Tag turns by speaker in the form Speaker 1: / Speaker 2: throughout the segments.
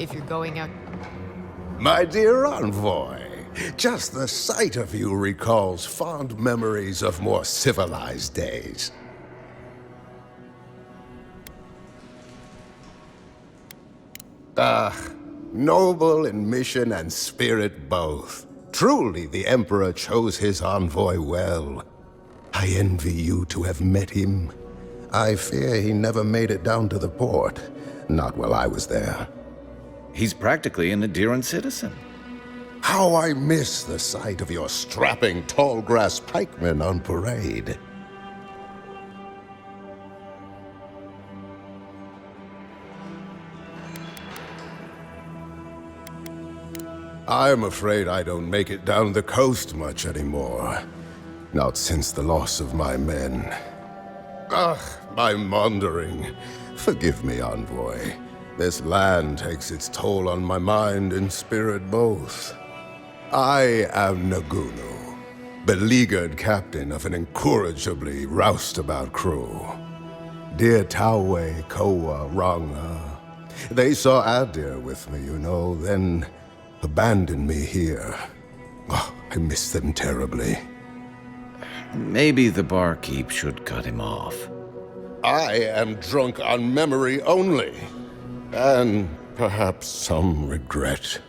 Speaker 1: if you're going out...
Speaker 2: My dear envoy, just the sight of you recalls fond memories of more civilized days. Noble in mission and spirit both. Truly, the Emperor chose his envoy well. I envy you to have met him. I fear he never made it down to the port. Not while I was there.
Speaker 3: He's practically an Adiran citizen.
Speaker 2: How I miss the sight of your strapping tall grass pikemen on parade. I'm afraid I don't make it down the coast much anymore. Not since the loss of my men. My wandering. Forgive me, envoy. This land takes its toll on my mind and spirit both. I am Nagunu, beleaguered captain of an incorrigibly roustabout crew. Dear Tawe, Koa, Ranga. They saw Adir with me, you know, then abandoned me here. Oh, I miss them terribly.
Speaker 3: Maybe the barkeep should cut him off.
Speaker 2: I am drunk on memory only, and perhaps some regret.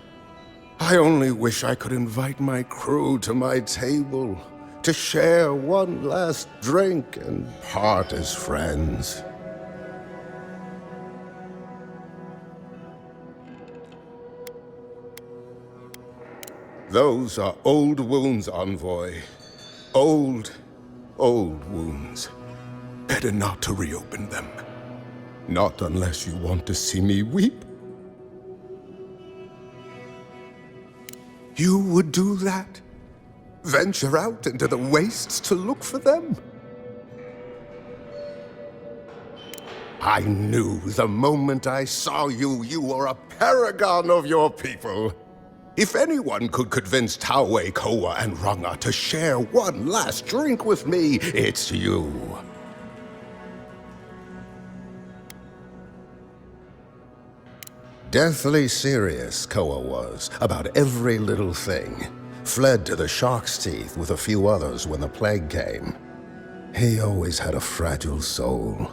Speaker 2: I only wish I could invite my crew to my table, to share one last drink and part as friends. Those are old wounds, envoy. Old wounds. Better not to reopen them. Not unless you want to see me weep. You would do that? Venture out into the wastes to look for them? I knew the moment I saw you, you were a paragon of your people. If anyone could convince Tawe, Koa, and Ranga to share one last drink with me, it's you. Deathly serious, Koa was, about every little thing. Fled to the shark's teeth with a few others when the plague came. He always had a fragile soul.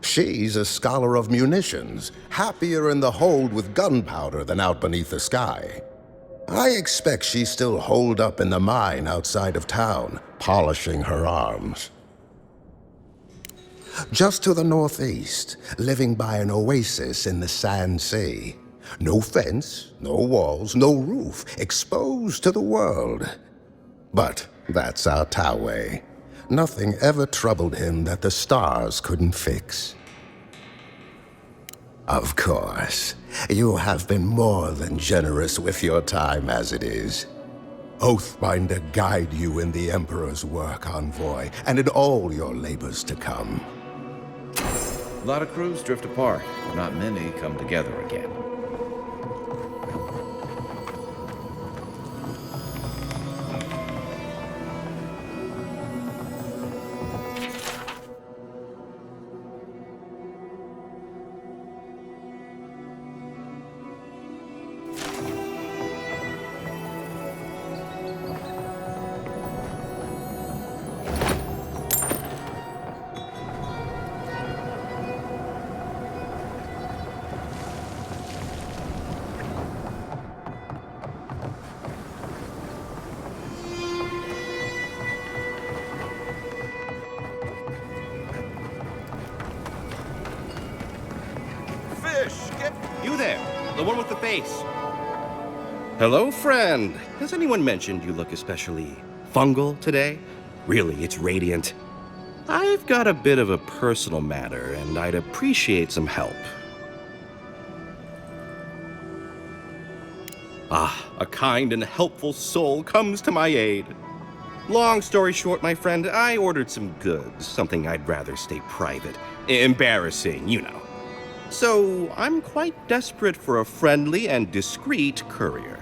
Speaker 2: She's a scholar of munitions, happier in the hold with gunpowder than out beneath the sky. I expect she's still holed up in the mine outside of town, polishing her arms. Just to the northeast, living by an oasis in the sand sea. No fence, no walls, no roof, exposed to the world. But that's our Tawe. Nothing ever troubled him that the stars couldn't fix. Of course, you have been more than generous with your time as it is. Oathbinder guide you in the Emperor's work, envoy, and in all your labors to come.
Speaker 3: A lot of crews drift apart, but not many come together again.
Speaker 4: You there, the one with the face. Hello, friend. Has anyone mentioned you look especially fungal today? Really, it's radiant. I've got a bit of a personal matter, and I'd appreciate some help. A kind and helpful soul comes to my aid. Long story short, my friend, I ordered some goods, something I'd rather stay private. Embarrassing, you know. So, I'm quite desperate for a friendly and discreet courier.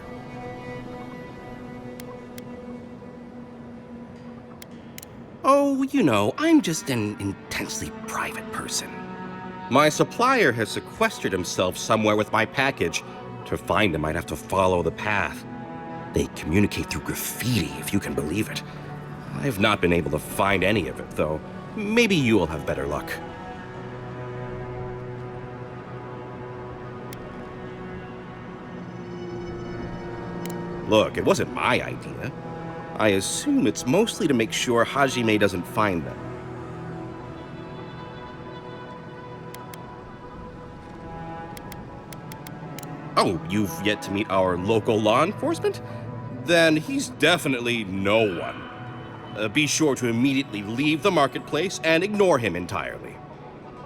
Speaker 4: Oh, you know, I'm just an intensely private person. My supplier has sequestered himself somewhere with my package. To find him, I'd have to follow the path. They communicate through graffiti, if you can believe it. I've not been able to find any of it, though. Maybe you'll have better luck. Look, it wasn't my idea. I assume it's mostly to make sure Hajime doesn't find them. Oh, you've yet to meet our local law enforcement? Then he's definitely no one. Be sure to immediately leave the marketplace and ignore him entirely.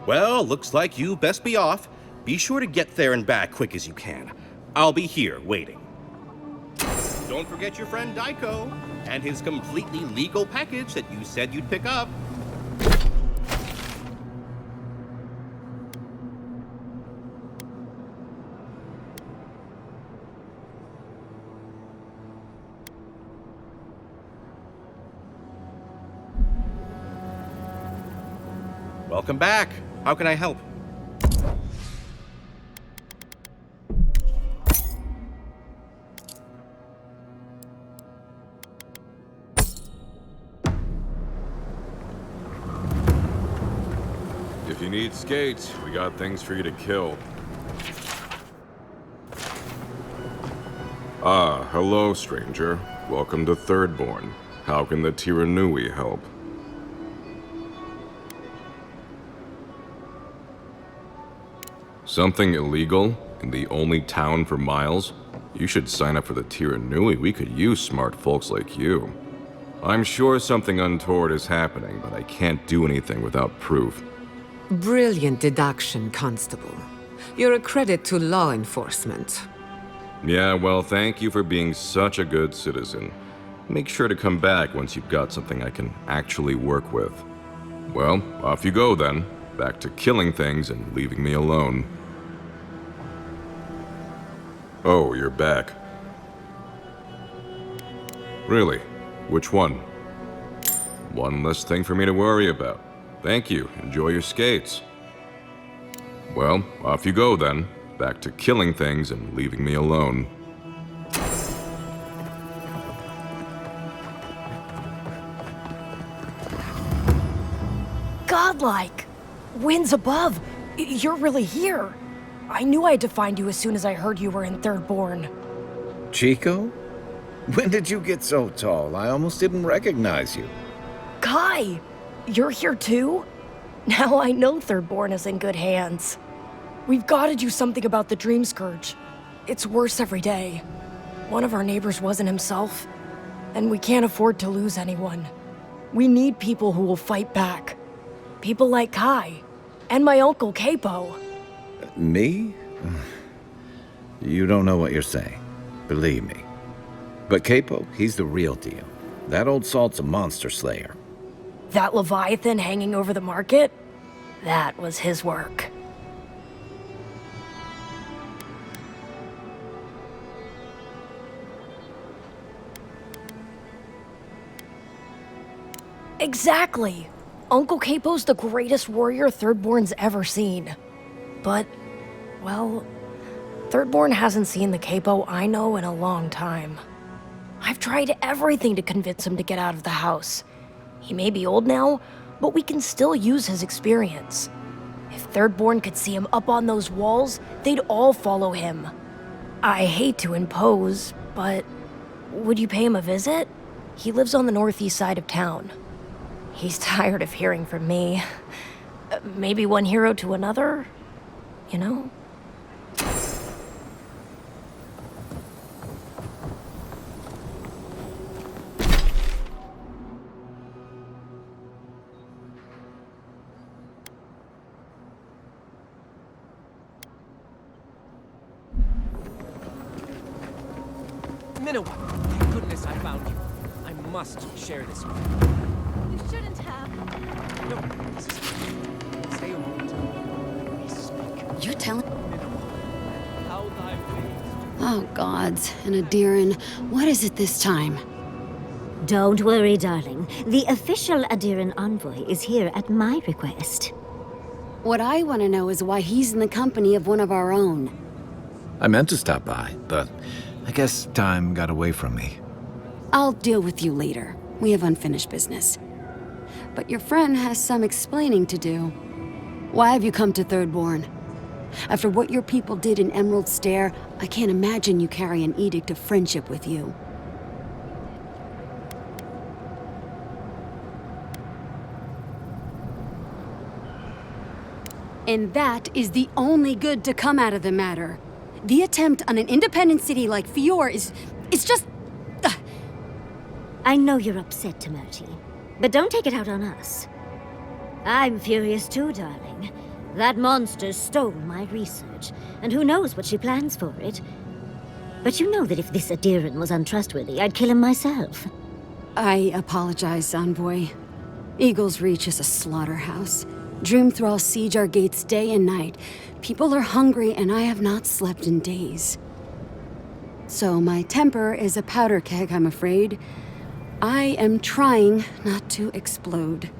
Speaker 4: Well, looks like you best be off. Be sure to get there and back quick as you can. I'll be here waiting. Don't forget your friend Daiko and his completely legal package that you said you'd pick up. Welcome back. How can I help?
Speaker 1: If you need skates, we got things for you to kill. Ah, hello, stranger. Welcome to Thirdborn. How can the Tiranui help? Something illegal in the only town for miles? You should sign up for the Tiranui. We could use smart folks like you. I'm sure something untoward is happening, but I can't do anything without proof.
Speaker 5: Brilliant deduction, Constable. You're a credit to law enforcement.
Speaker 1: Yeah, well, thank you for being such a good citizen. Make sure to come back once you've got something I can actually work with. Well, off you go then. Back to killing things and leaving me alone. Oh, you're back. Really? Which one? One less thing for me to worry about. Thank you. Enjoy your skates. Well, off you go then. Back to killing things and leaving me alone.
Speaker 6: Godlike! Winds above! You're really here! I knew I had to find you as soon as I heard you were in Thirdborn.
Speaker 3: Chico? When did you get so tall? I almost didn't recognize you.
Speaker 6: Kai! You're here too? Now I know Thirdborn is in good hands. We've got to do something about the Dream Scourge. It's worse every day. One of our neighbors wasn't himself, and we can't afford to lose anyone. We need people who will fight back. People like Kai, and my uncle Capo.
Speaker 3: Me? You don't know what you're saying. Believe me. But Capo, he's the real deal. That old salt's a monster slayer.
Speaker 6: That Leviathan hanging over the market? That was his work. Exactly! Uncle Capo's the greatest warrior Thirdborn's ever seen. But, well, Thirdborn hasn't seen the Capo I know in a long time. I've tried everything to convince him to get out of the house. He may be old now, but we can still use his experience. If Thirdborn could see him up on those walls, they'd all follow him. I hate to impose, but would you pay him a visit? He lives on the northeast side of town. He's tired of hearing from me. Maybe one hero to another, you know?
Speaker 7: Minowa, thank goodness I found you. I must share this with you.
Speaker 8: You shouldn't have.
Speaker 7: No, this is... Stay a moment. We speak.
Speaker 8: You're telling...
Speaker 7: Minowa, how thy ways...
Speaker 8: Oh, gods. And Adiran, what is it this time?
Speaker 9: Don't worry, darling. The official Adiran envoy is here at my request.
Speaker 8: What I want to know is why he's in the company of one of our own.
Speaker 3: I meant to stop by, but I guess time got away from me.
Speaker 8: I'll deal with you later. We have unfinished business. But your friend has some explaining to do. Why have you come to Thirdborn? After what your people did in Emerald Stair, I can't imagine you carry an edict of friendship with you. And that is the only good to come out of the matter. The attempt on an independent city like Fior is just...
Speaker 9: I know you're upset, Temerity, but don't take it out on us. I'm furious too, darling. That monster stole my research, and who knows what she plans for it. But you know that if this Adiran was untrustworthy, I'd kill him myself.
Speaker 8: I apologize, Envoy. Eagle's Reach is a slaughterhouse. Dreamthralls siege our gates day and night. People are hungry, and I have not slept in days. So my temper is a powder keg, I'm afraid. I am trying not to explode.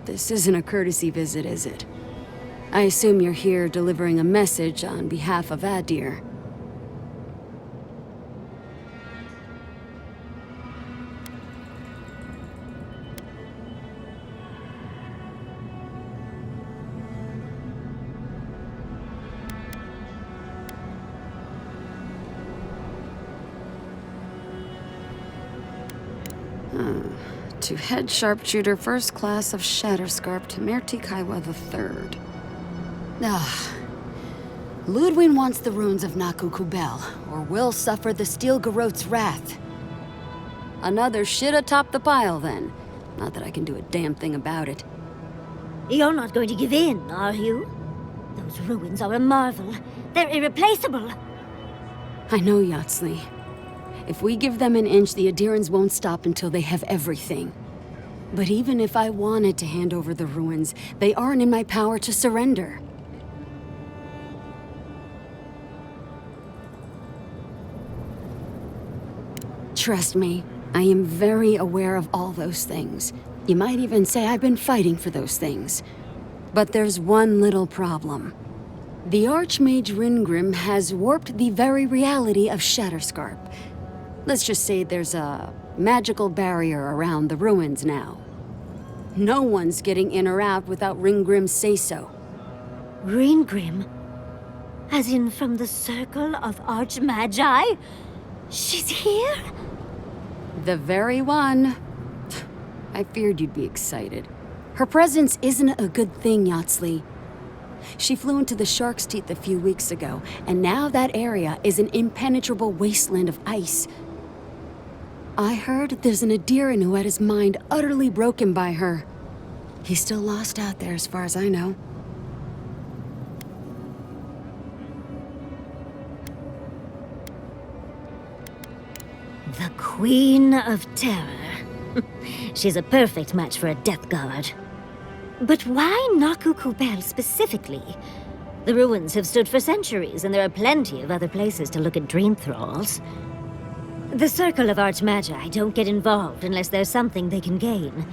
Speaker 8: This isn't a courtesy visit, is it? I assume you're here delivering a message on behalf of Adir. To head sharpshooter first class of Shatterscarp to Merti Kaiwa III. Ludwig wants the ruins of Naku Kubel, or will suffer the Steel Garrote's wrath. Another shit atop the pile, then. Not that I can do a damn thing about it.
Speaker 9: You're not going to give in, are you? Those ruins are a marvel. They're irreplaceable.
Speaker 8: I know, Yatsley. If we give them an inch, the Adirans won't stop until they have everything. But even if I wanted to hand over the ruins, they aren't in my power to surrender. Trust me, I am very aware of all those things. You might even say I've been fighting for those things. But there's one little problem. The Archmage Ringrim has warped the very reality of Shatterscarp. Let's just say there's a magical barrier around the ruins now. No one's getting in or out without Ringgrim's say-so.
Speaker 9: Ringgrim? As in from the Circle of Archmagi? She's here?
Speaker 8: The very one. I feared you'd be excited. Her presence isn't a good thing, Yatsley. She flew into the Shark's Teeth a few weeks ago, and now that area is an impenetrable wasteland of ice. I heard there's an Adiran who had his mind utterly broken by her. He's still lost out there as far as I know.
Speaker 9: The Queen of Terror. She's a perfect match for a Death Guard. But why Naku Kubel specifically? The ruins have stood for centuries, and there are plenty of other places to look at dream thralls. The Circle of Archmagi don't get involved unless there's something they can gain.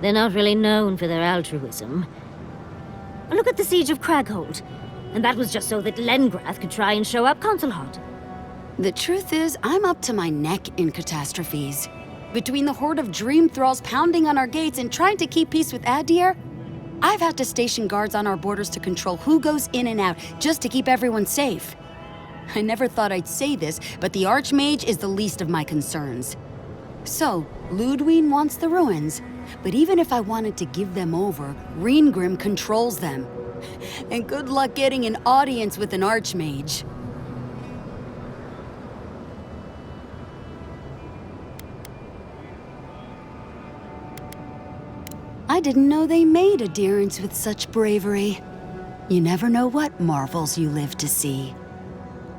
Speaker 9: They're not really known for their altruism. Look at the Siege of Craghold. And that was just so that Lengrath could try and show up Consulhot.
Speaker 8: The truth is, I'm up to my neck in catastrophes. Between the horde of dream thralls pounding on our gates and trying to keep peace with Adir, I've had to station guards on our borders to control who goes in and out, just to keep everyone safe. I never thought I'd say this, but the Archmage is the least of my concerns. So, Ludwig wants the ruins, but even if I wanted to give them over, Ringgrim controls them. And good luck getting an audience with an Archmage. I didn't know they made Adirans with such bravery. You never know what marvels you live to see.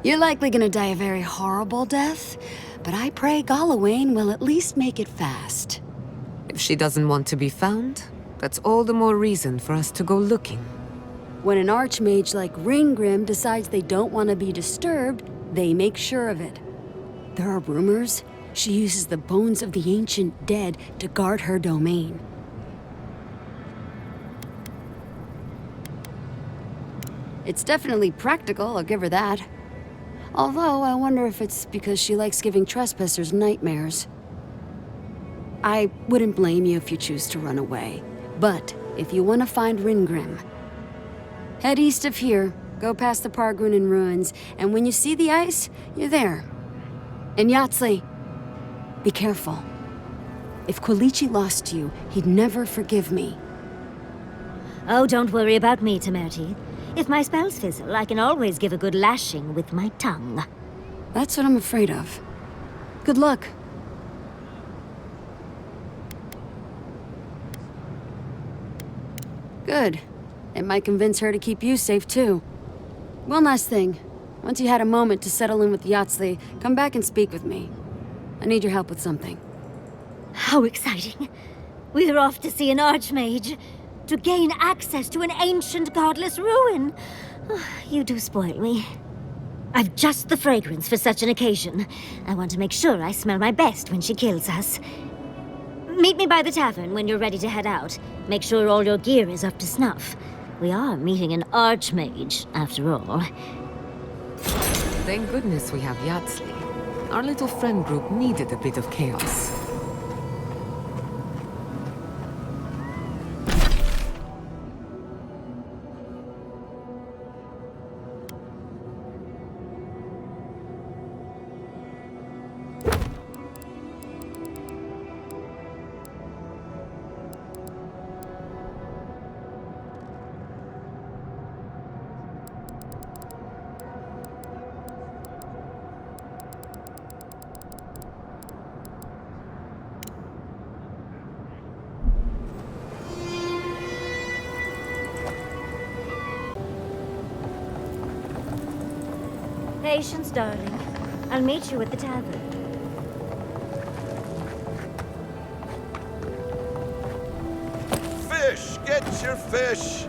Speaker 8: You're likely gonna die a very horrible death, but I pray Galawain will at least make it fast.
Speaker 5: If she doesn't want to be found, that's all the more reason for us to go looking.
Speaker 8: When an Archmage like Ringgrim decides they don't want to be disturbed, they make sure of it. There are rumors she uses the bones of the ancient dead to guard her domain. It's definitely practical, I'll give her that. Although, I wonder if it's because she likes giving trespassers nightmares. I wouldn't blame you if you choose to run away. But, if you want to find Ringrim, head east of here, go past the Pargrunen ruins, and when you see the ice, you're there. And Yahtzee, be careful. If Quilichi lost you, he'd never forgive me.
Speaker 9: Oh, don't worry about me, Temerity. If my spells fizzle, I can always give a good lashing with my tongue.
Speaker 8: That's what I'm afraid of. Good luck. Good. It might convince her to keep you safe, too. One last thing. Once you had a moment to settle in with Yahtzee, come back and speak with me. I need your help with something.
Speaker 9: How exciting. We're off to see an archmage. To gain access to an ancient godless ruin. You do spoil me. I've just the fragrance for such an occasion. I want to make sure I smell my best when she kills us. Meet me by the tavern when you're ready to head out. Make sure all your gear is up to snuff. We are meeting an archmage, after all.
Speaker 5: Thank goodness we have Yahtzee. Our little friend group needed a bit of chaos.
Speaker 9: Patience, darling. I'll meet you at the tavern.
Speaker 2: Fish! Get your fish!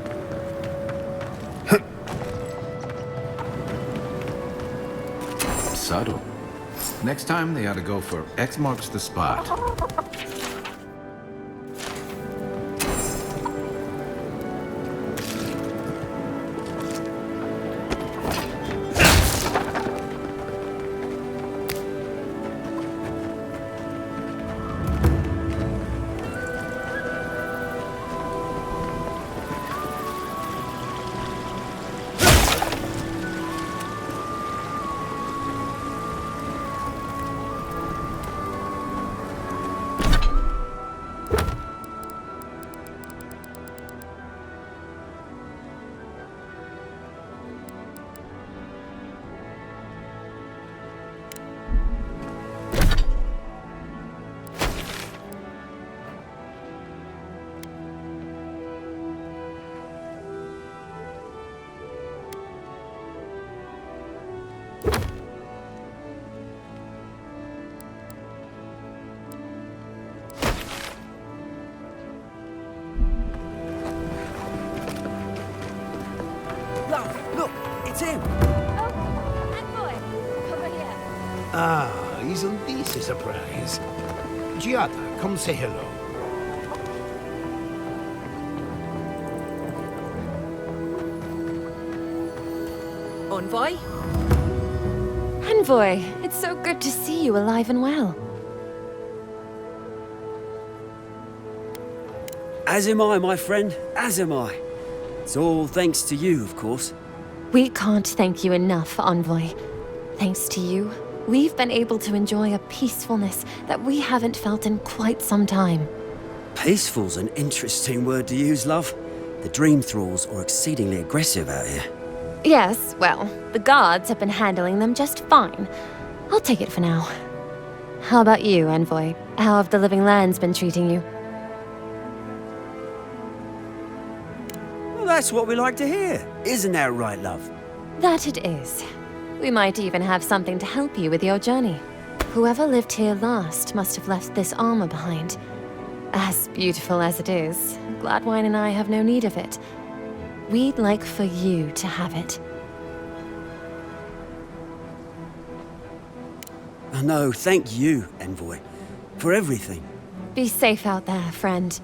Speaker 3: Subtle. Next time they ought to go for X marks the spot.
Speaker 10: Look, it's him.
Speaker 6: Oh, Envoy, over here.
Speaker 10: Ah, isn't this a surprise? Giada, come say hello.
Speaker 11: Envoy? Envoy, it's so good to see you alive and well.
Speaker 12: As am I, my friend, as am I. It's all thanks to you, of course.
Speaker 11: We can't thank you enough, Envoy. Thanks to you, we've been able to enjoy a peacefulness that we haven't felt in quite some time.
Speaker 12: Peaceful's an interesting word to use, love. The dream thralls are exceedingly aggressive out here.
Speaker 11: Yes, well, the guards have been handling them just fine. I'll take it for now. How about you, Envoy? How have the living lands been treating you?
Speaker 12: Well, that's what we like to hear. Isn't that right, love?
Speaker 11: That it is. We might even have something to help you with your journey. Whoever lived here last must have left this armor behind. As beautiful as it is, Gladwine and I have no need of it. We'd like for you to have it.
Speaker 12: Oh, no, thank you, Envoy, for everything.
Speaker 11: Be safe out there, friend.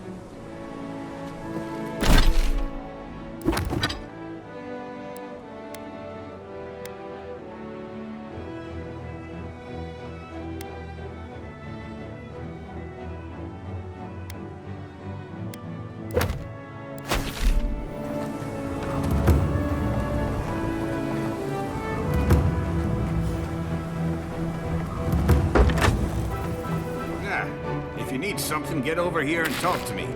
Speaker 10: need something, get over here and talk to me.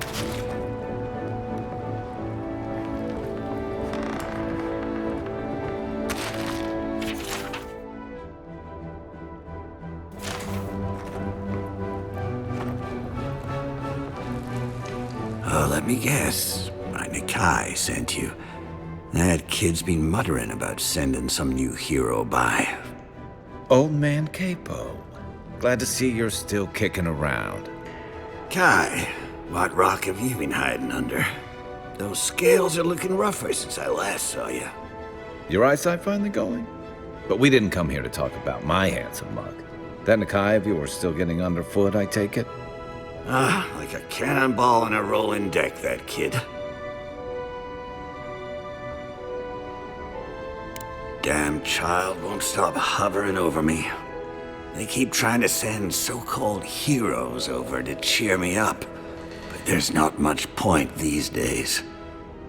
Speaker 12: Let me guess. My Nikai sent you. That kid's been muttering about sending some new hero by.
Speaker 3: Old man Capo. Glad to see you're still kicking around.
Speaker 12: Kai, what rock have you been hiding under? Those scales are looking rougher since I last saw you.
Speaker 3: Your eyesight finally going? But we didn't come here to talk about my handsome mug. That Nikai of yours still getting underfoot, I take it?
Speaker 12: Like a cannonball on a rolling deck, that kid. Damn child won't stop hovering over me. They keep trying to send so-called heroes over to cheer me up, but there's not much point these days.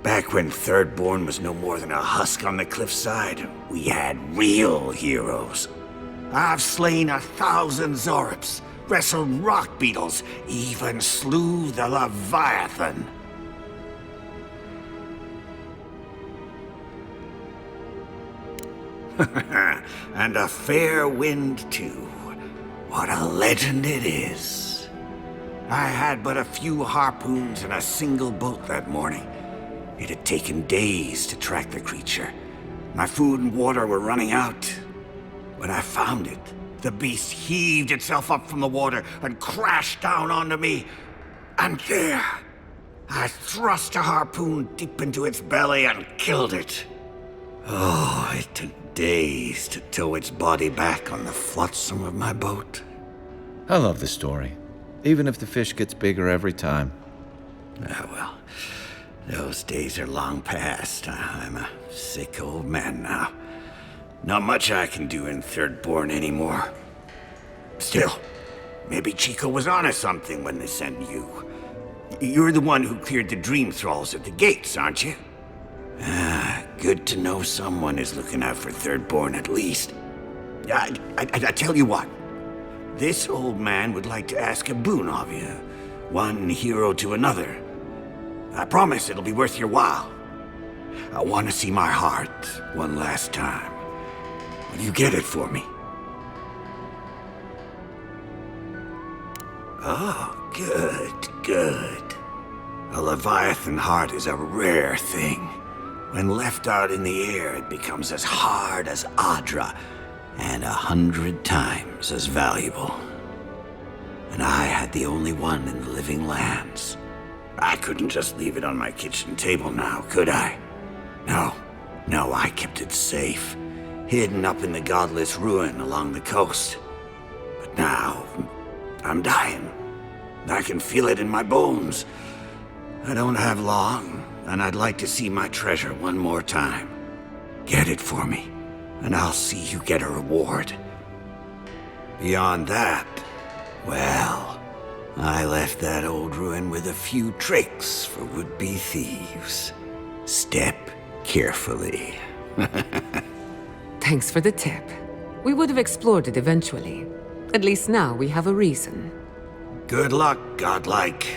Speaker 12: Back when Thirdborn was no more than a husk on the cliffside, we had real heroes. I've slain 1,000 Zorops, wrestled rock beetles, even slew the Leviathan. And a fair wind, too. What a legend it is. I had but a few harpoons and a single boat that morning. It had taken days to track the creature. My food and water were running out. When I found it, the beast heaved itself up from the water and crashed down onto me. And there, I thrust a harpoon deep into its belly and killed it. Oh, it took days to tow its body back on the flotsam of my boat.
Speaker 3: I love the story, even if the fish gets bigger every time.
Speaker 12: Ah, well, those days are long past. I'm a sick old man now. Not much I can do in Thirdborn anymore. Still, maybe Chico was onto something when they sent you. You're the one who cleared the dream thralls at the gates, aren't you? Ah, good to know someone is looking out for Thirdborn at least. I tell you what. This old man would like to ask a boon of you. One hero to another. I promise it'll be worth your while. I want to see my heart one last time. Will you get it for me? Oh, good, good. A Leviathan heart is a rare thing. When left out in the air, it becomes as hard as Adra, and 100 times as valuable. And I had the only one in the living lands. I couldn't just leave it on my kitchen table now, could I? No, I kept it safe, hidden up in the godless ruin along the coast. But now, I'm dying. I can feel it in my bones. I don't have long, and I'd like to see my treasure one more time. Get it for me, and I'll see you get a reward. Beyond that, well, I left that old ruin with a few tricks for would-be thieves. Step carefully.
Speaker 5: Thanks for the tip. We would have explored it eventually. At least now we have a reason.
Speaker 12: Good luck, godlike.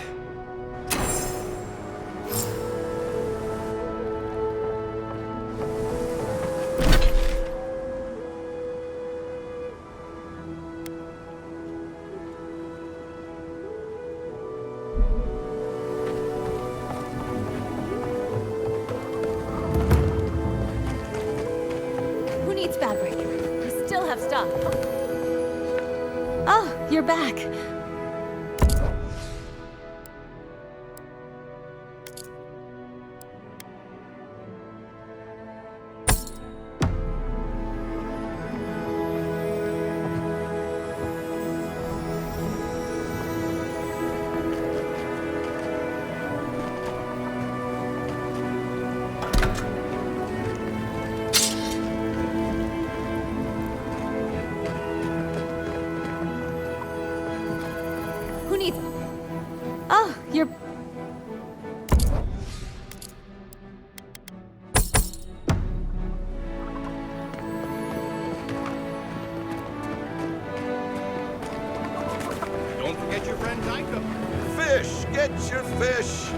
Speaker 11: Who needs fabric? We still have stuff. Oh, you're back.
Speaker 4: get your friend Tycho.
Speaker 2: Fish! Get your fish!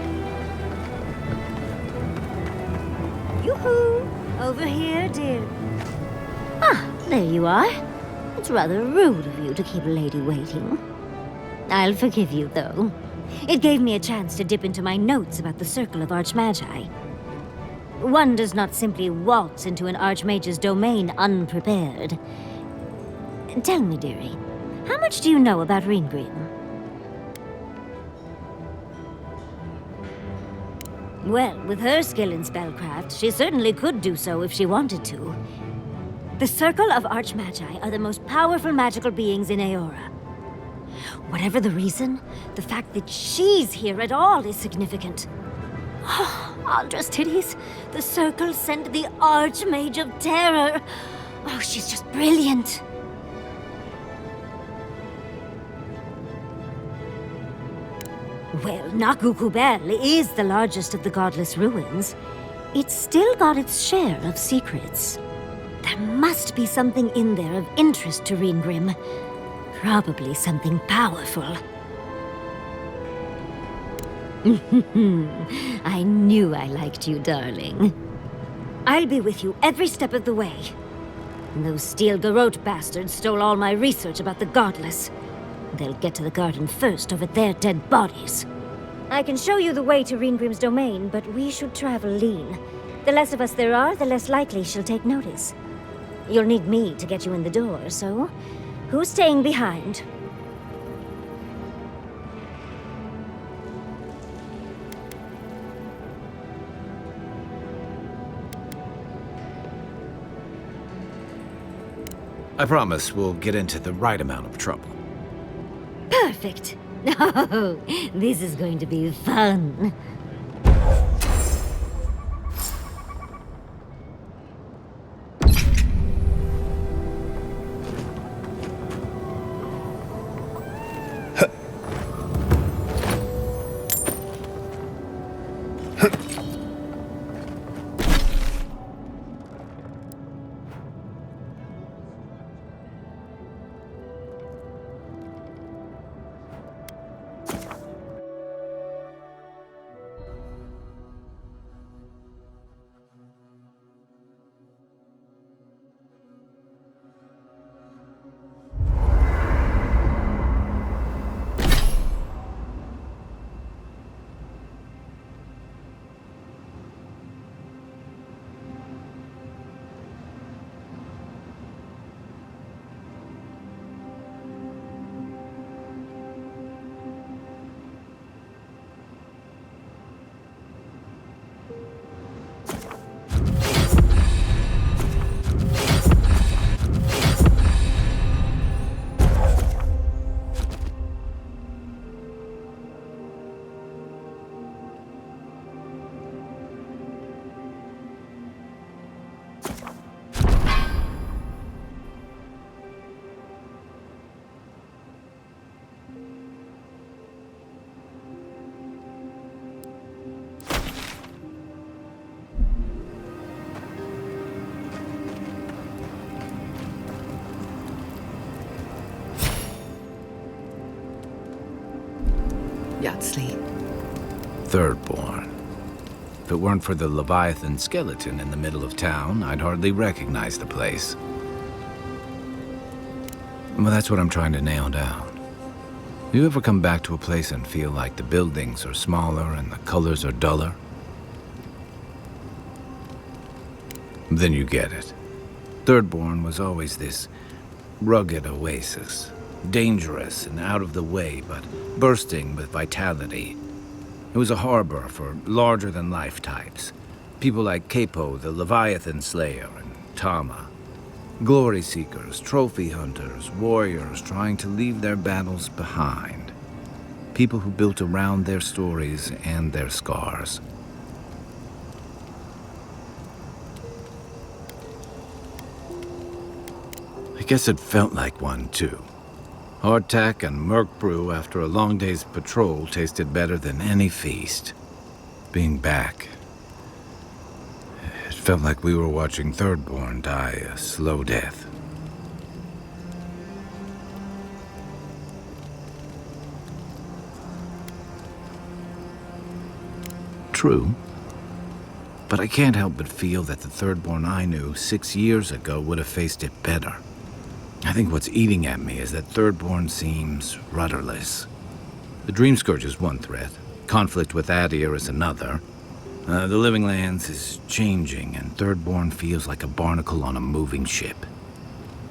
Speaker 9: Yoo-hoo! Over here, dear. Ah, there you are. It's rather rude of you to keep a lady waiting. I'll forgive you, though. It gave me a chance to dip into my notes about the Circle of Archmagi. One does not simply waltz into an Archmage's domain unprepared. Tell me, dearie, how much do you know about Ringrim? Well, with her skill in spellcraft, she certainly could do so if she wanted to. The Circle of Archmagi are the most powerful magical beings in Aora. Whatever the reason, the fact that she's here at all is significant. Oh, Aldra's titties, the Circle sent the Archmage of Terror. Oh, she's just brilliant. Well, Nakukubel is the largest of the godless ruins. It's still got its share of secrets. There must be something in there of interest to Ringrim. Probably something powerful. I knew I liked you, darling. I'll be with you every step of the way. Those Steel Garrote bastards stole all my research about the godless. They'll get to the garden first over their dead bodies. I can show you the way to Ringrim's domain, but we should travel lean. The less of us there are, the less likely she'll take notice. You'll need me to get you in the door, so who's staying behind?
Speaker 3: I promise we'll get into the right amount of trouble.
Speaker 9: Perfect. Oh, this is going to be fun.
Speaker 5: Yatsley.
Speaker 3: Thirdborn. If it weren't for the Leviathan skeleton in the middle of town, I'd hardly recognize the place. Well, that's what I'm trying to nail down. You ever come back to a place and feel like the buildings are smaller and the colors are duller? Then you get it. Thirdborn was always this rugged oasis. Dangerous and out of the way, but bursting with vitality. It was a harbor for larger-than-life types. People like Capo, the Leviathan Slayer, and Tama. Glory seekers, trophy hunters, warriors trying to leave their battles behind. People who built around their stories and their scars. I guess it felt like one, too. Hardtack and Merc brew after a long day's patrol tasted better than any feast. Being back, it felt like we were watching Thirdborn die a slow death. True. But I can't help but feel that the Thirdborn I knew 6 years ago would have faced it better. I think what's eating at me is that Thirdborn seems rudderless. The Dream Scourge is one threat. Conflict with Adir is another. The Living Lands is changing, and Thirdborn feels like a barnacle on a moving ship.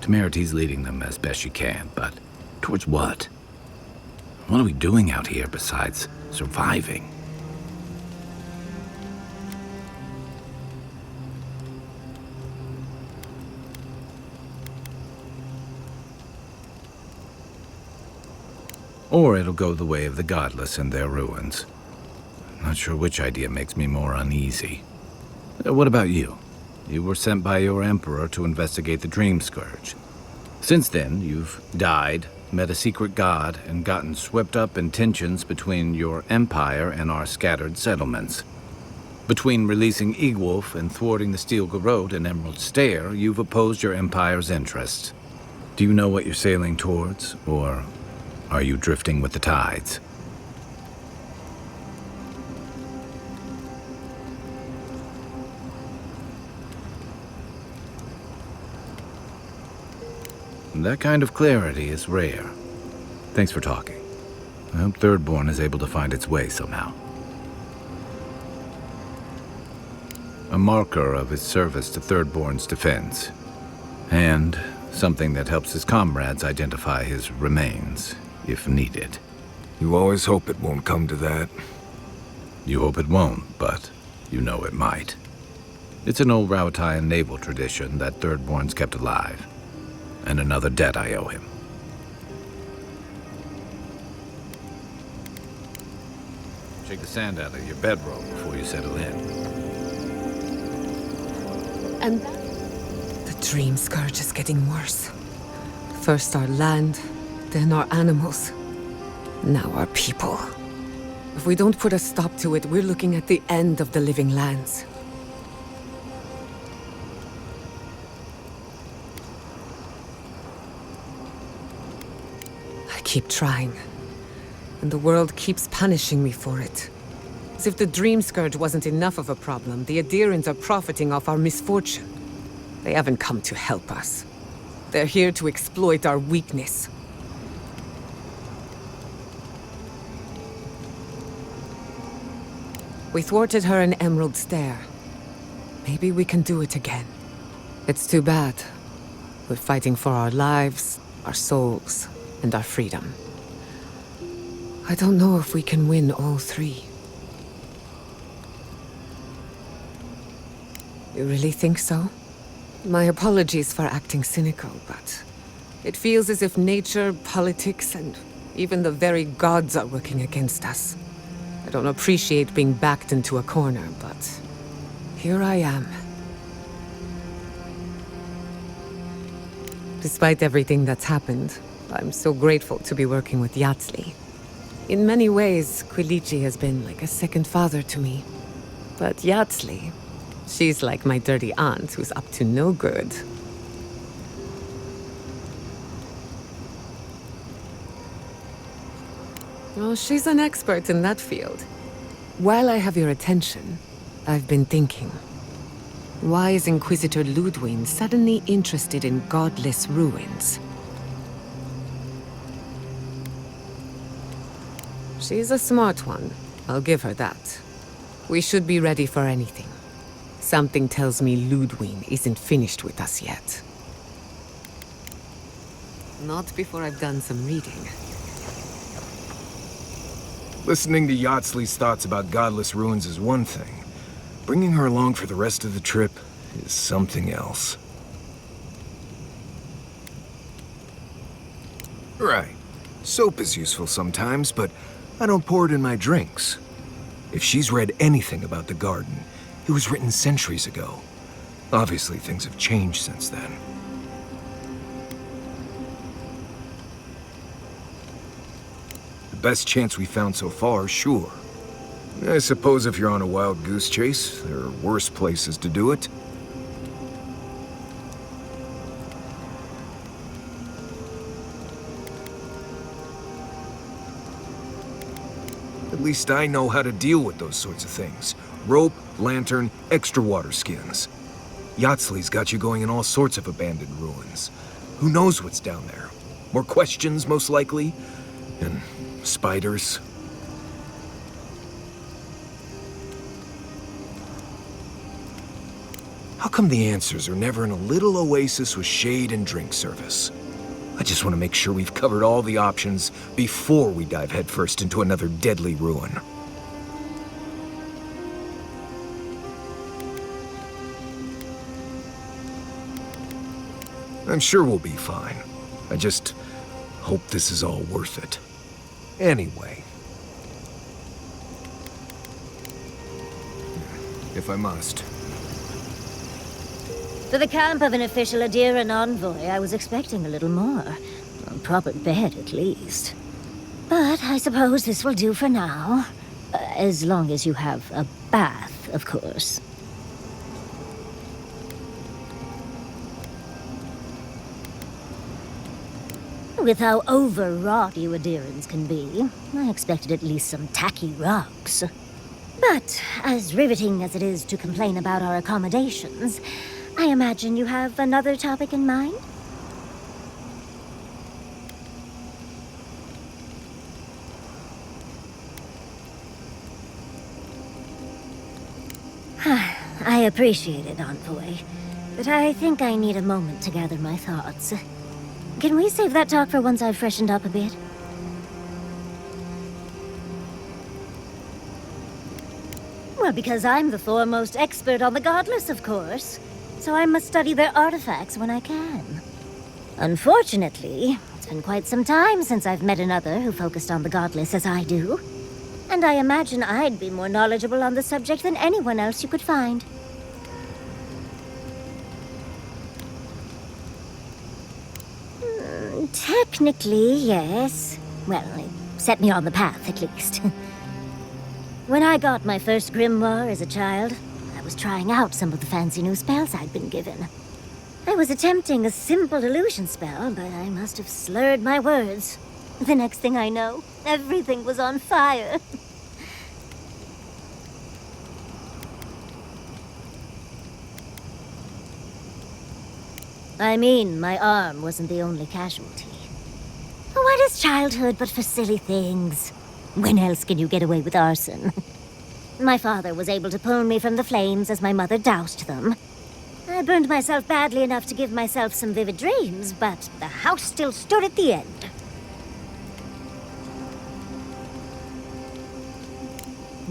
Speaker 3: Temerity's leading them as best she can, but towards what? What are we doing out here besides surviving? Or it'll go the way of the godless and their ruins. Not sure which idea makes me more uneasy. What about you? You were sent by your emperor to investigate the Dream Scourge. Since then, you've died, met a secret god, and gotten swept up in tensions between your empire and our scattered settlements. Between releasing Egwolf and thwarting the Steel Garrote and Emerald Stair, you've opposed your empire's interests. Do you know what you're sailing towards, or are you drifting with the tides? That kind of clarity is rare. Thanks for talking. I hope Thirdborn is able to find its way somehow. A marker of his service to Thirdborn's defense. And something that helps his comrades identify his remains, if needed.
Speaker 13: You always hope it won't come to that.
Speaker 3: You hope it won't, but you know it might. It's an old Rautian naval tradition that Thirdborn's kept alive. And another debt I owe him. Shake the sand out of your bedroll before you settle in.
Speaker 5: And the Dream Scourge is getting worse. First our land, then our animals. Now our people. If we don't put a stop to it, we're looking at the end of the Living Lands. I keep trying, and the world keeps punishing me for it. As if the Dream Scourge wasn't enough of a problem, the Adirans are profiting off our misfortune. They haven't come to help us. They're here to exploit our weakness. We thwarted her in Emerald Stair. Maybe we can do it again. It's too bad. We're fighting for our lives, our souls, and our freedom. I don't know if we can win all three. You really think so? My apologies for acting cynical, but it feels as if nature, politics, and even the very gods are working against us. I don't appreciate being backed into a corner, but here I am. Despite everything that's happened, I'm so grateful to be working with Yatsli. In many ways, Quilichi has been like a second father to me. But Yatsli, she's like my dirty aunt who's up to no good. Well, she's an expert in that field. While I have your attention, I've been thinking. Why is Inquisitor Ludwig suddenly interested in godless ruins? She's a smart one. I'll give her that. We should be ready for anything. Something tells me Ludwig isn't finished with us yet. Not before I've done some reading.
Speaker 13: Listening to Yatsli's thoughts about godless ruins is one thing. Bringing her along for the rest of the trip is something else. Right. Soap is useful sometimes, but I don't pour it in my drinks. If she's read anything about the garden, it was written centuries ago. Obviously, things have changed since then. The best chance we found so far, sure. I suppose if you're on a wild goose chase, there are worse places to do it. At least I know how to deal with those sorts of things. Rope, lantern, extra water skins. Yatsley's got you going in all sorts of abandoned ruins. Who knows what's down there? More questions, most likely? And spiders. How come the answers are never in a little oasis with shade and drink service? I just want to make sure we've covered all the options before we dive headfirst into another deadly ruin. I'm sure we'll be fine. I just hope this is all worth it. Anyway. If I must.
Speaker 9: For the camp of an official Adir and envoy, I was expecting a little more. A proper bed, at least. But I suppose this will do for now. As long as you have a bath, of course. With how overwrought you Adirans can be, I expected at least some tacky rugs. But as riveting as it is to complain about our accommodations, I imagine you have another topic in mind? I appreciate it, envoy, but I think I need a moment to gather my thoughts. Can we save that talk for once I've freshened up a bit? Well, because I'm the foremost expert on the godless, of course. So I must study their artifacts when I can. Unfortunately, it's been quite some time since I've met another who focused on the godless as I do. And I imagine I'd be more knowledgeable on the subject than anyone else you could find. Technically, yes. Well, it set me on the path, at least. When I got my first grimoire as a child, I was trying out some of the fancy new spells I'd been given. I was attempting a simple illusion spell, but I must have slurred my words. The next thing I know, everything was on fire. I mean, my arm wasn't the only casualty. What is childhood but for silly things? When else can you get away with arson? My father was able to pull me from the flames as my mother doused them. I burned myself badly enough to give myself some vivid dreams, but the house still stood at the end.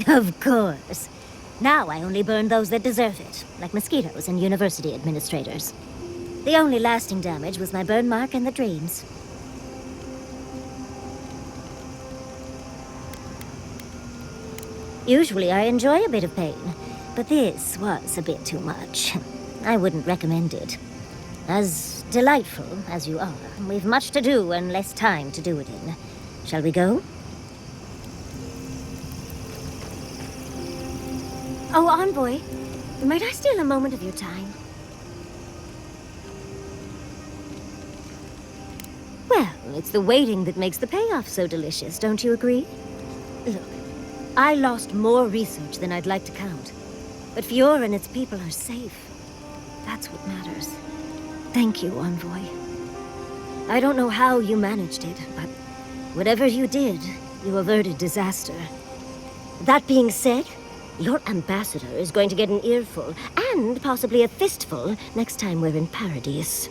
Speaker 9: Of course. Now I only burn those that deserve it, like mosquitoes and university administrators. The only lasting damage was my burn mark and the dreams. Usually I enjoy a bit of pain, but this was a bit too much. I wouldn't recommend it. As delightful as you are, we've much to do and less time to do it in. Shall we go? Oh, envoy, might I steal a moment of your time? Well, it's the waiting that makes the payoff so delicious, don't you agree? Look, I lost more research than I'd like to count. But Fiora and its people are safe. That's what matters. Thank you, envoy. I don't know how you managed it, but whatever you did, you averted disaster. That being said, your ambassador is going to get an earful, and possibly a fistful, next time we're in Paradise.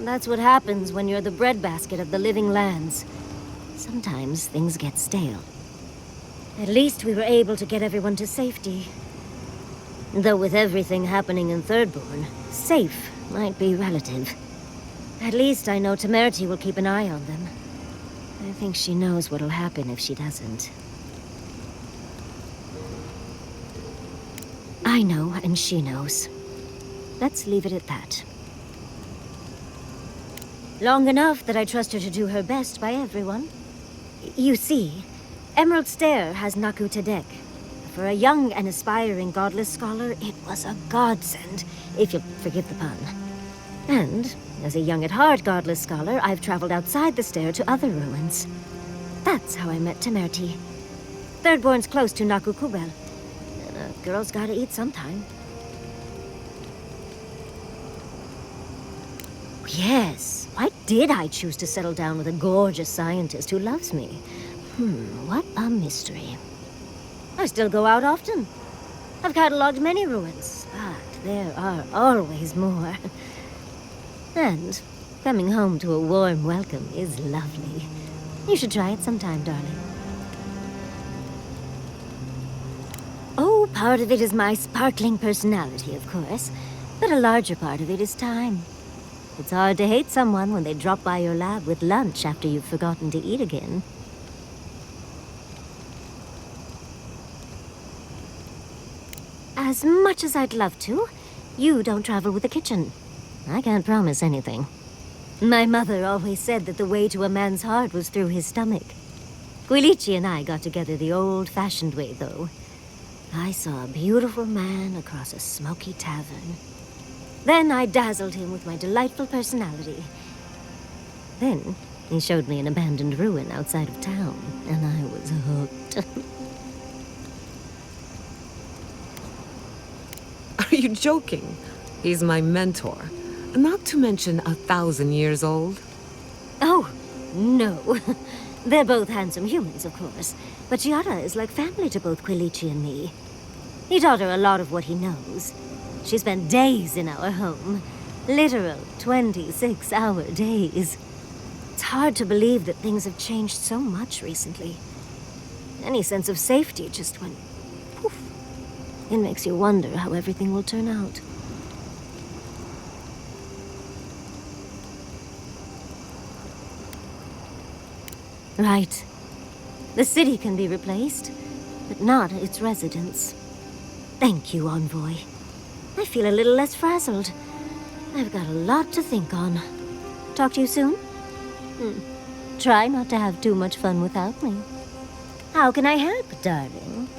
Speaker 9: That's what happens when you're the breadbasket of the living lands. Sometimes things get stale. At least we were able to get everyone to safety. Though with everything happening in Thirdborn, safe might be relative. At least I know Temerity will keep an eye on them. I think she knows what'll happen if she doesn't. I know, and she knows. Let's leave it at that. Long enough that I trust her to do her best by everyone. You see, Emerald Stair has Naku Tedek. For a young and aspiring godless scholar, it was a godsend, if you'll forgive the pun. And, as a young at heart godless scholar, I've traveled outside the stair to other ruins. That's how I met Temerti. Thirdborn's close to Nakukubel. And a girl's gotta eat sometime. Yes, why did I choose to settle down with a gorgeous scientist who loves me? What a mystery. I still go out often. I've catalogued many ruins, but there are always more. And coming home to a warm welcome is lovely. You should try it sometime, darling. Oh, part of it is my sparkling personality, of course. But a larger part of it is time. It's hard to hate someone when they drop by your lab with lunch after you've forgotten to eat again. As much as I'd love to, you don't travel with the kitchen. I can't promise anything. My mother always said that the way to a man's heart was through his stomach. Quilici and I got together the old-fashioned way, though. I saw a beautiful man across a smoky tavern. Then I dazzled him with my delightful personality. Then he showed me an abandoned ruin outside of town, and I was hooked.
Speaker 5: Are you joking? He's my mentor. Not to mention 1,000 years old.
Speaker 9: Oh, no. They're both handsome humans, of course. But Giada is like family to both Quilici and me. He taught her a lot of what he knows. She spent days in our home. Literal 26-hour days. It's hard to believe that things have changed so much recently. Any sense of safety just went poof. It makes you wonder how everything will turn out. Right. The city can be replaced, but not its residents. Thank you, Envoy. I feel a little less frazzled. I've got a lot to think on. Talk to you soon? Try not to have too much fun without me. How can I help, darling?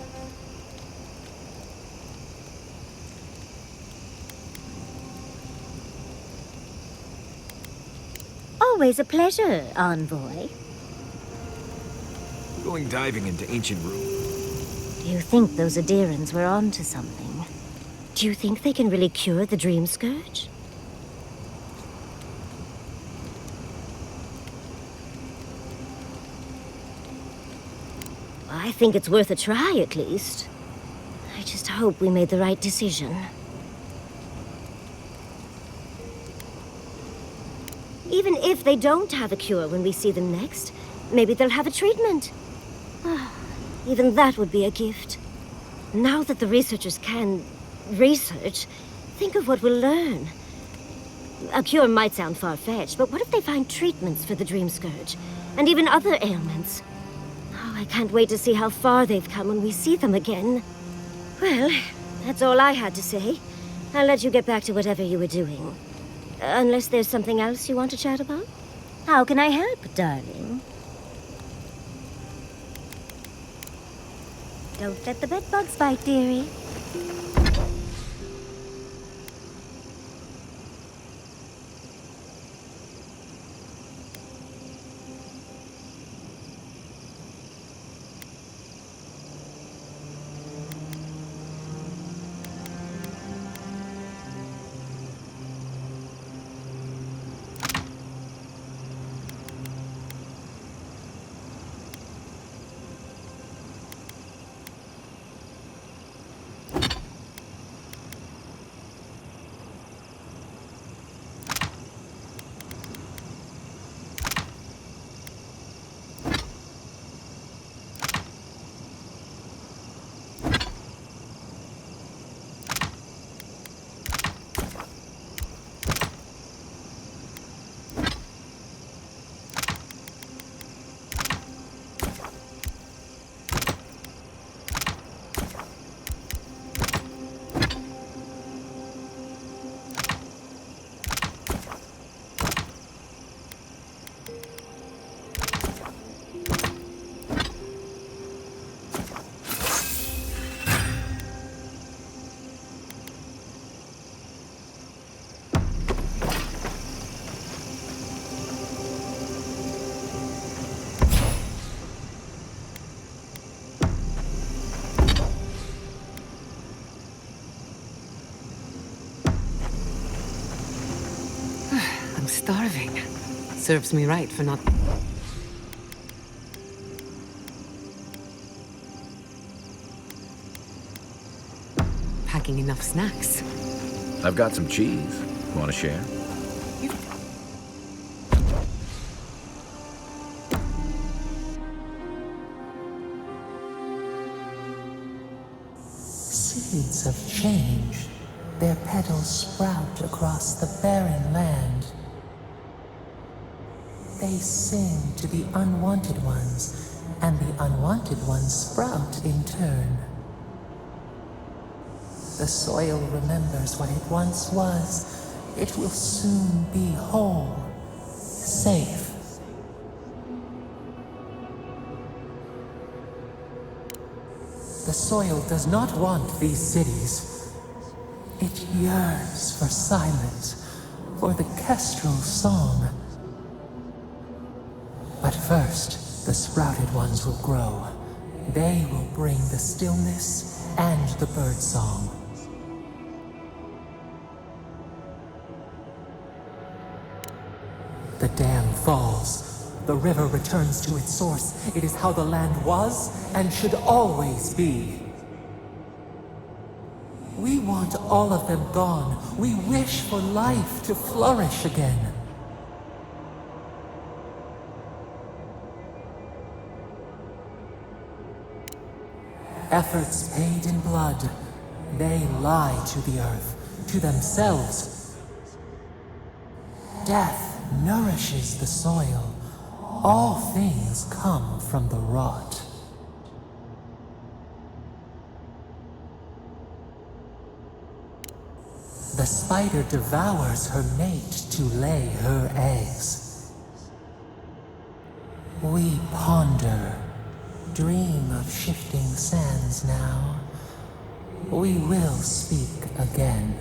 Speaker 9: Always a pleasure, Envoy.
Speaker 13: Going diving into ancient ruins.
Speaker 9: Do you think those Adirans were onto something? Do you think they can really cure the Dream Scourge? I think it's worth a try, at least. I just hope we made the right decision. Even if they don't have a cure when we see them next, maybe they'll have a treatment. Even that would be a gift. Now that the researchers can research, think of what we'll learn. A cure might sound far-fetched, but what if they find treatments for the Dream Scourge? And even other ailments? Oh, I can't wait to see how far they've come when we see them again. Well, that's all I had to say. I'll let you get back to whatever you were doing. Unless there's something else you want to chat about? How can I help, darling? Don't let the bedbugs bite, dearie.
Speaker 5: I'm starving. Serves me right for not... packing enough snacks.
Speaker 3: I've got some cheese. Want to share?
Speaker 14: Seeds of change. Their petals sprout across the barren land. They sing to the unwanted ones, and the unwanted ones sprout in turn. The soil remembers what it once was. It will soon be whole, safe. The soil does not want these cities. It yearns for silence, for the kestrel song. But first, the sprouted ones will grow. They will bring the stillness and the bird song. The dam falls. The river returns to its source. It is how the land was and should always be. We want all of them gone. We wish for life to flourish again. Efforts paid in blood. They lie to the earth, to themselves. Death nourishes the soil. All things come from the rot. The spider devours her mate to lay her eggs. We ponder, dream of shifting sands now. We will speak again.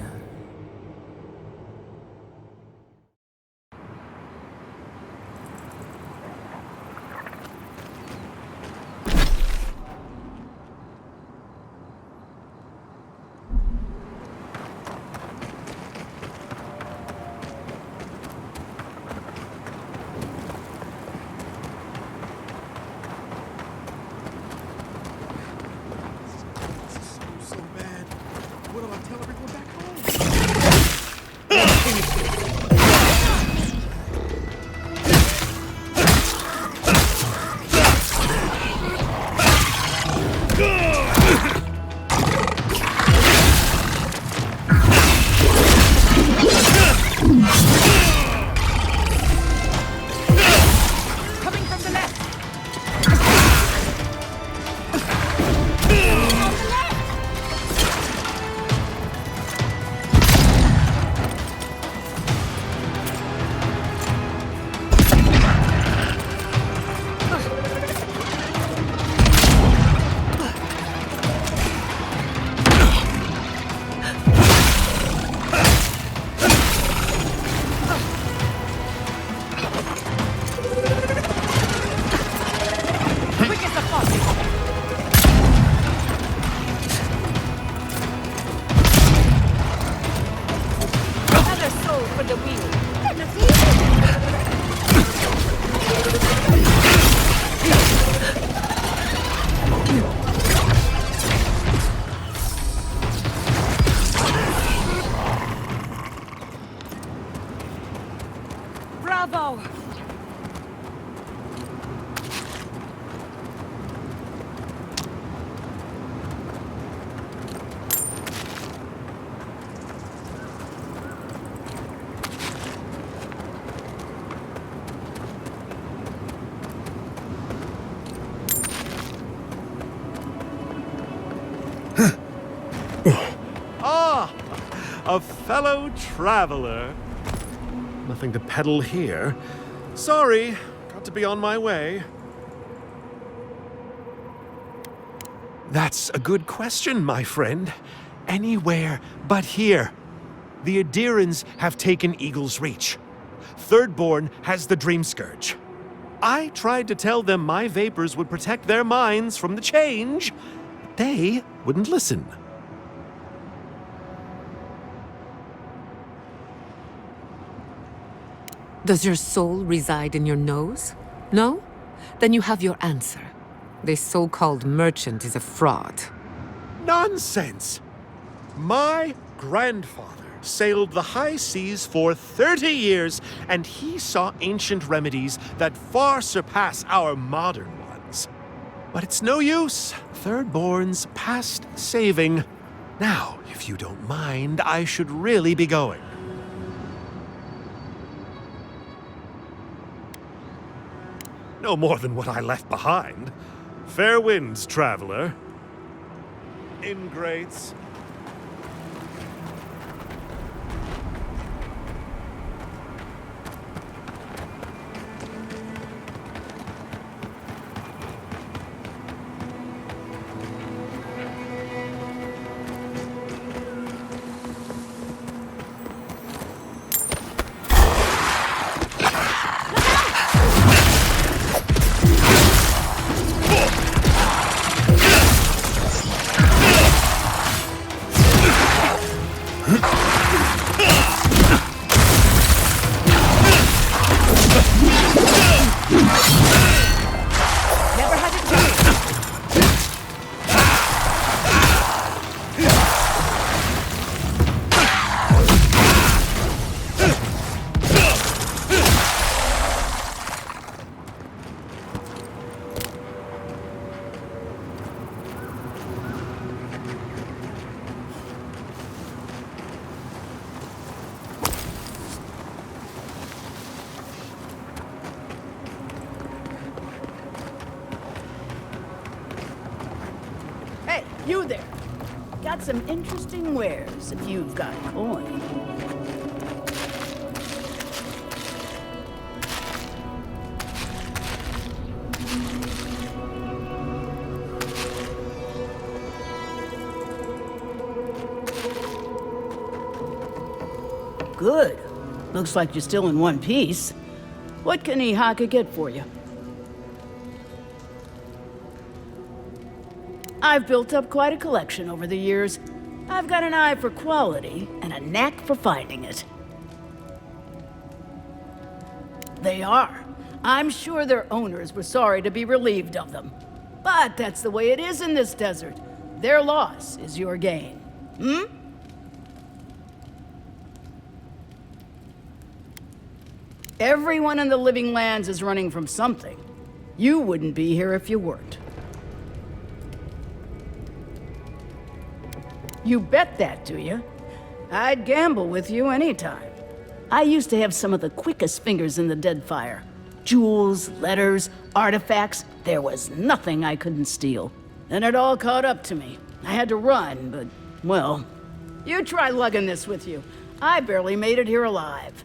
Speaker 15: A fellow traveler. Nothing to peddle here. Sorry, got to be on my way. That's a good question, my friend. Anywhere but here. The Adirans have taken Eagle's Reach. Thirdborn has the Dream Scourge. I tried to tell them my vapors would protect their minds from the change, but they wouldn't listen.
Speaker 5: Does your soul reside in your nose? No? Then you have your answer. This so-called merchant is a fraud.
Speaker 15: Nonsense! My grandfather sailed the high seas for 30 years, and he saw ancient remedies that far surpass our modern ones. But it's no use. Thirdborn's past saving. Now, if you don't mind, I should really be going. No more than what I left behind. Fair winds, traveler. Ingrates.
Speaker 16: Hey, you there! Got some interesting wares if you've got coin. Good. Looks like you're still in one piece. What can Ihaka get for you? I've built up quite a collection over the years. I've got an eye for quality and a knack for finding it. They are. I'm sure their owners were sorry to be relieved of them. But that's the way it is in this desert. Their loss is your gain. Hmm? Everyone in the living lands is running from something. You wouldn't be here if you weren't. You bet that, do you? I'd gamble with you anytime. I used to have some of the quickest fingers in the Deadfire. Jewels, letters, artifacts, there was nothing I couldn't steal. Then it all caught up to me. I had to run, but, well, you try lugging this with you. I barely made it here alive.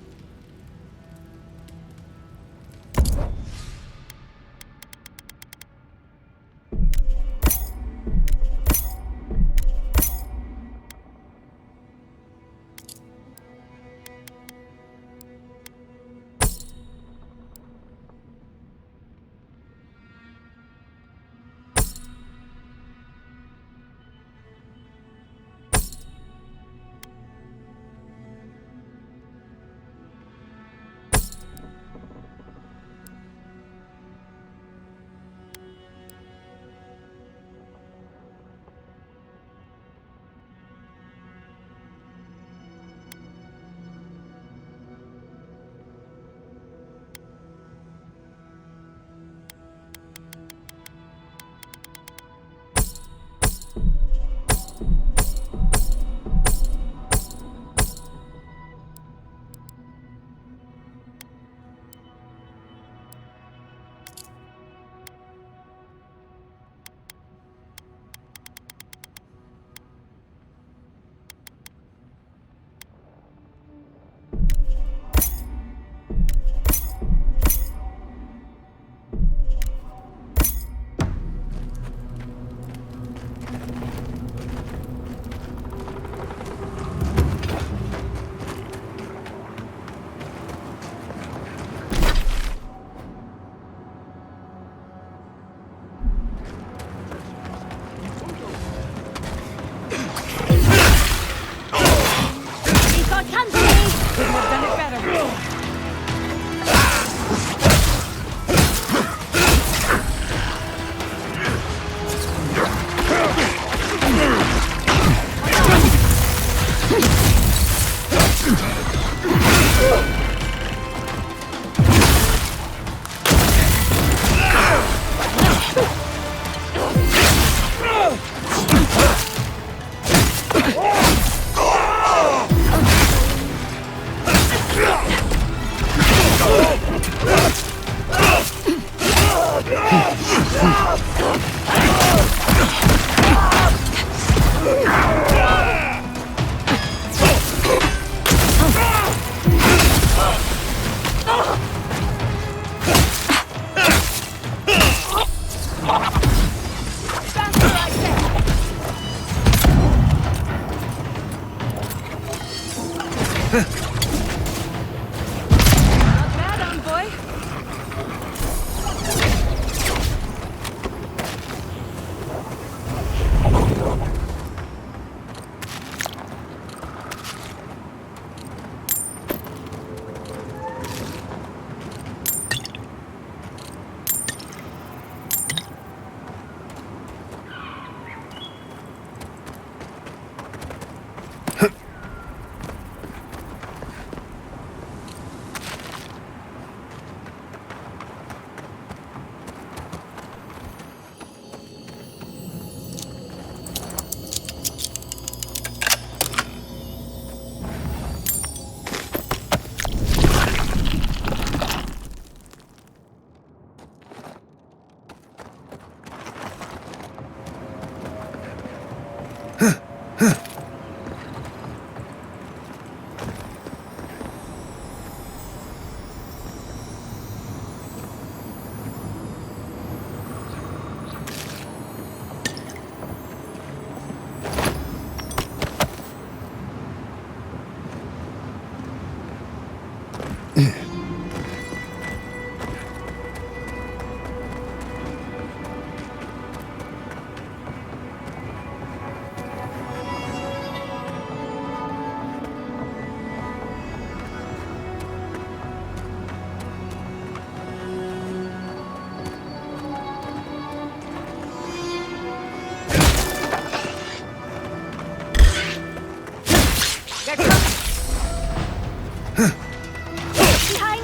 Speaker 9: Behind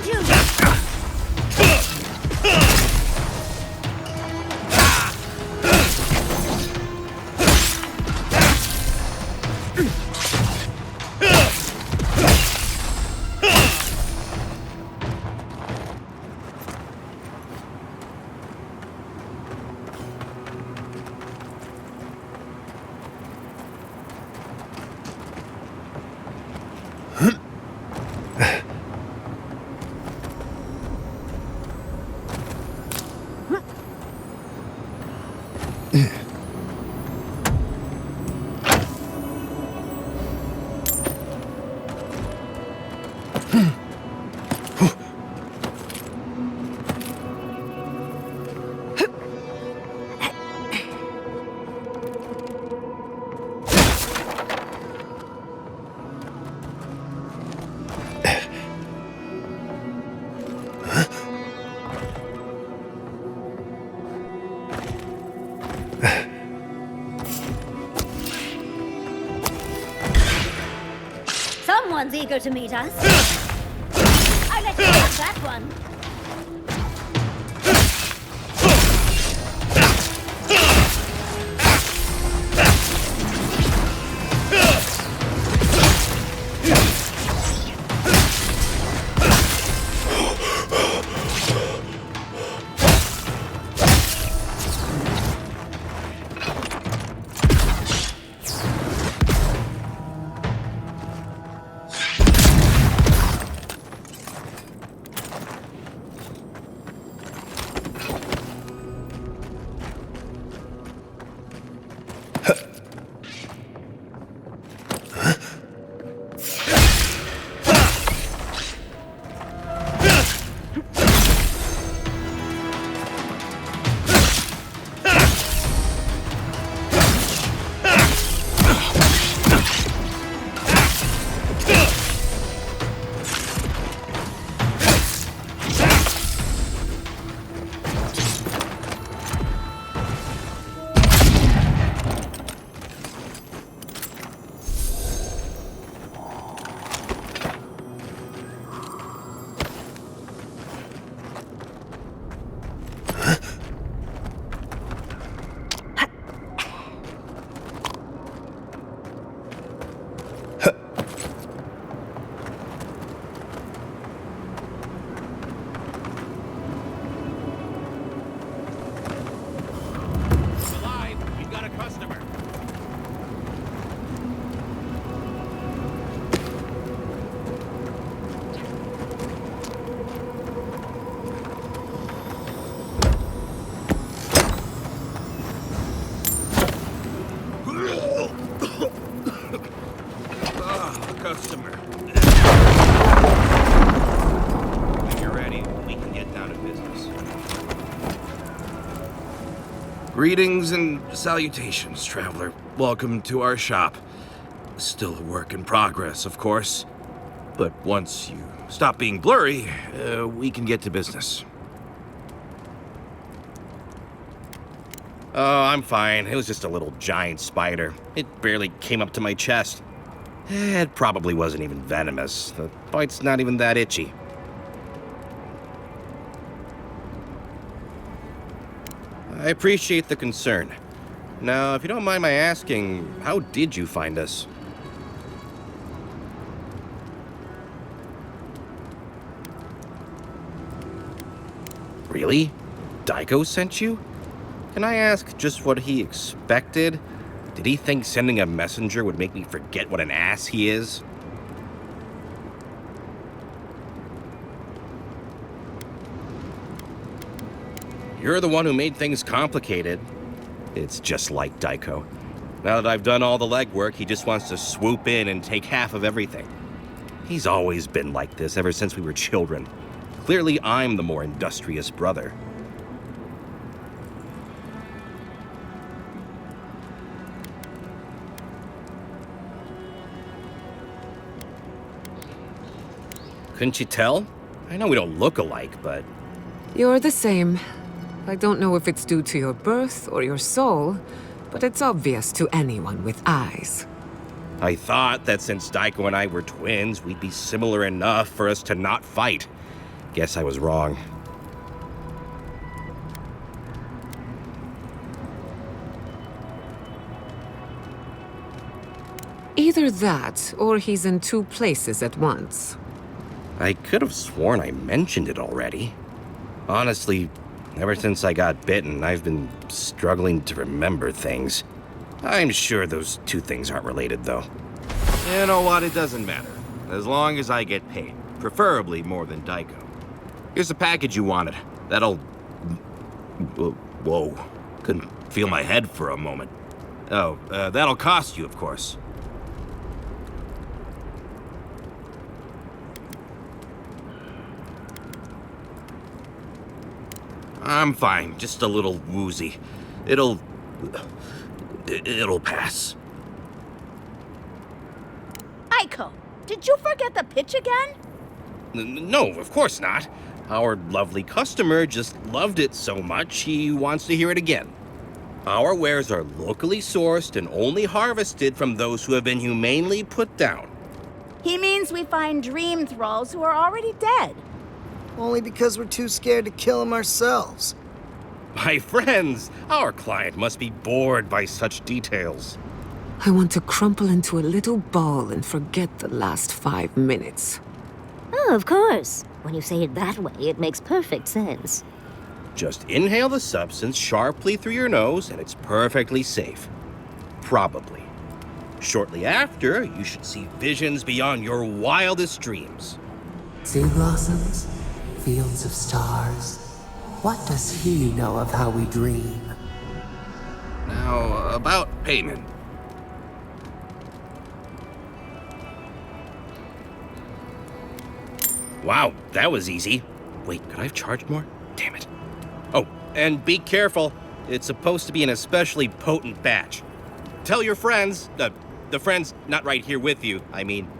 Speaker 9: you! Someone's eager to meet us. I let you have that one.
Speaker 4: Customer. When you're ready, we can get down to business.
Speaker 3: Greetings and salutations, traveler. Welcome to our shop. Still a work in progress, of course. But once you stop being blurry, we can get to business.
Speaker 4: Oh, I'm fine. It was just a little giant spider. It barely came up to my chest. It probably wasn't even venomous. The bite's not even that itchy. I appreciate the concern. Now, if you don't mind my asking, how did you find us? Really? Daiko sent you? Can I ask just what he expected? Did he think sending a messenger would make me forget what an ass he is? You're the one who made things complicated. It's just like Daiko. Now that I've done all the legwork, he just wants to swoop in and take half of everything. He's always been like this ever since we were children. Clearly, I'm the more industrious brother. Couldn't you tell? I know we don't look alike, but...
Speaker 5: You're the same. I don't know if it's due to your birth or your soul, but it's obvious to anyone with eyes.
Speaker 4: I thought that since Daiko and I were twins, we'd be similar enough for us to not fight. Guess I was wrong.
Speaker 5: Either that, or he's in two places at once.
Speaker 4: I could have sworn I mentioned it already. Honestly, ever since I got bitten, I've been struggling to remember things. I'm sure those two things aren't related, though.
Speaker 17: You know what? It doesn't matter. As long as I get paid. Preferably more than Daiko. Here's the package you wanted. That'll... Whoa. Couldn't feel my head for a moment. Oh, that'll cost you, of course. I'm fine. Just a little woozy. It'll pass.
Speaker 16: Aiko, did you forget the pitch again?
Speaker 4: No, of course not. Our lovely customer just loved it so much he wants to hear it again. Our wares are locally sourced and only harvested from those who have been humanely put down.
Speaker 16: He means we find dream thralls who are already dead.
Speaker 18: Only because we're too scared to kill them ourselves.
Speaker 4: My friends, our client must be bored by such details.
Speaker 5: I want to crumple into a little ball and forget the last 5 minutes.
Speaker 9: Oh, of course. When you say it that way, it makes perfect sense.
Speaker 4: Just inhale the substance sharply through your nose and it's perfectly safe. Probably. Shortly after, you should see visions beyond your wildest dreams.
Speaker 14: Sea blossoms, fields of stars. What does he know of how we dream?
Speaker 17: Now, about payment.
Speaker 4: Wow, that was easy. Wait, could I have charged more? Damn it. Oh, and be careful. It's supposed to be an especially potent batch. Tell your friends, the friends not right here with you, I mean.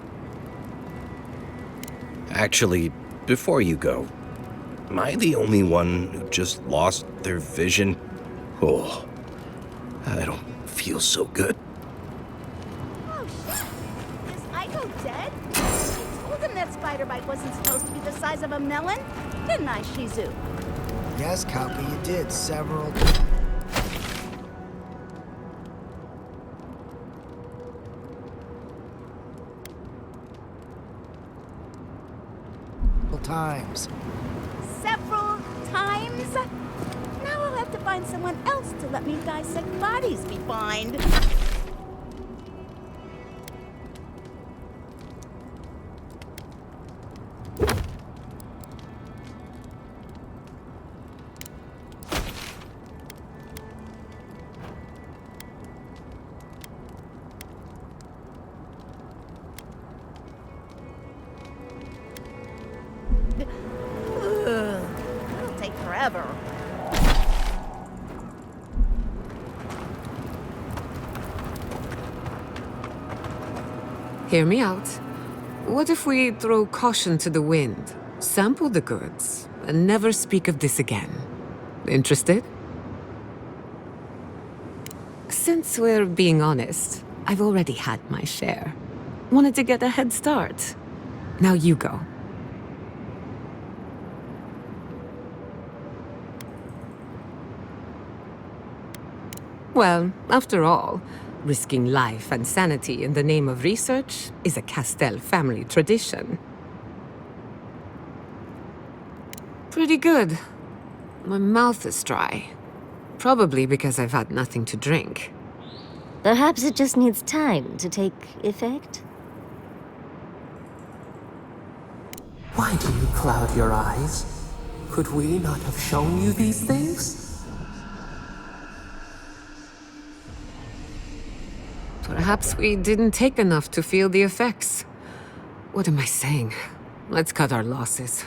Speaker 4: Actually, before you go, am I the only one who just lost their vision? Oh, I don't feel so good.
Speaker 16: Oh shit! Is Aiko dead? I told him that spider bite wasn't supposed to be the size of a melon, didn't I, Shizu?
Speaker 18: Yes, Kauka, you did several times.
Speaker 16: Several times? Now I'll have to find someone else to let me dissect bodies we find. It'll take forever.
Speaker 5: Hear me out. What if we throw caution to the wind, sample the goods, and never speak of this again? Interested? Since we're being honest, I've already had my share. Wanted to get a head start. Now you go. Well, after all, risking life and sanity in the name of research is a Castell family tradition. Pretty good. My mouth is dry. Probably because I've had nothing to drink.
Speaker 9: Perhaps it just needs time to take effect?
Speaker 14: Why do you cloud your eyes? Could we not have shown you these things?
Speaker 5: Perhaps we didn't take enough to feel the effects. What am I saying? Let's cut our losses.